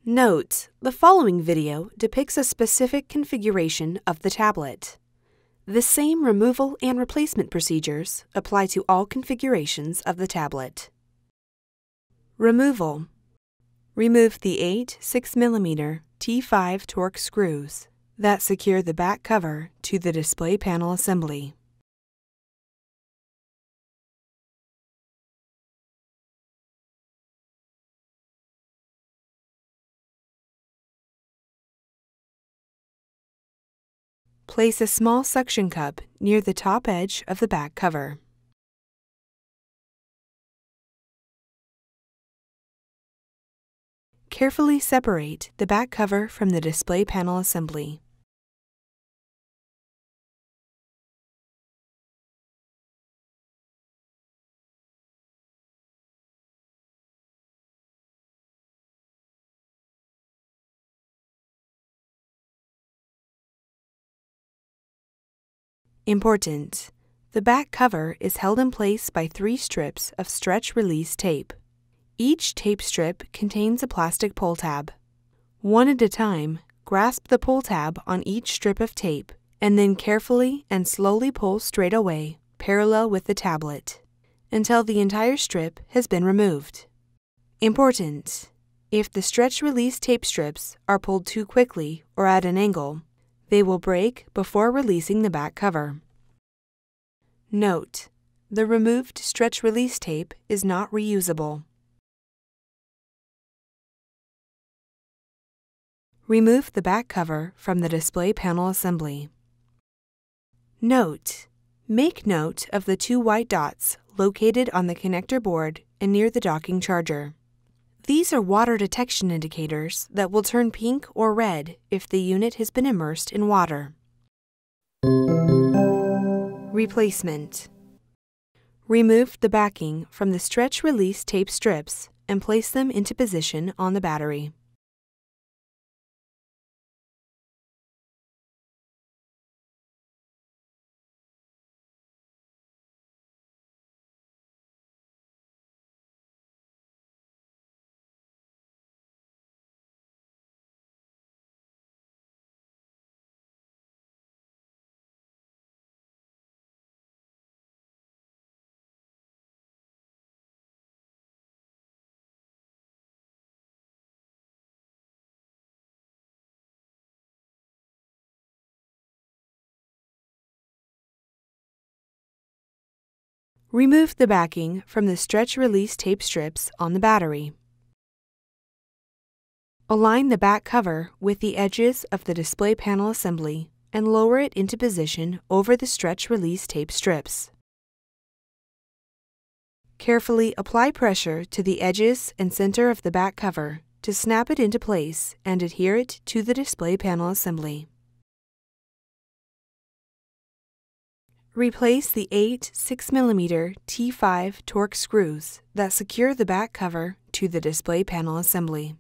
Note: the following video depicts a specific configuration of the tablet. The same removal and replacement procedures apply to all configurations of the tablet. Removal. Remove the 8 6mm T5 torx screws that secure the back cover to the display panel assembly. Place a small suction cup near the top edge of the back cover. Carefully separate the back cover from the display panel assembly. Important: the back cover is held in place by 3 strips of stretch-release tape. Each tape strip contains a plastic pull tab. One at a time, grasp the pull tab on each strip of tape, and then carefully and slowly pull straight away, parallel with the tablet, until the entire strip has been removed. Important: if the stretch-release tape strips are pulled too quickly or at an angle, they will break before releasing the back cover. Note: the removed stretch-release tape is not reusable. Remove the back cover from the display panel assembly. Note: make note of the 2 white dots located on the connector board and near the docking charger. These are water detection indicators that will turn pink or red if the unit has been immersed in water. Replacement. Remove the backing from the stretch-release tape strips and place them into position on the battery. Remove the backing from the stretch-release tape strips on the battery. Align the back cover with the edges of the display panel assembly and lower it into position over the stretch-release tape strips. Carefully apply pressure to the edges and center of the back cover to snap it into place and adhere it to the display panel assembly. Replace the 8 6mm T5 torx screws that secure the back cover to the display panel assembly.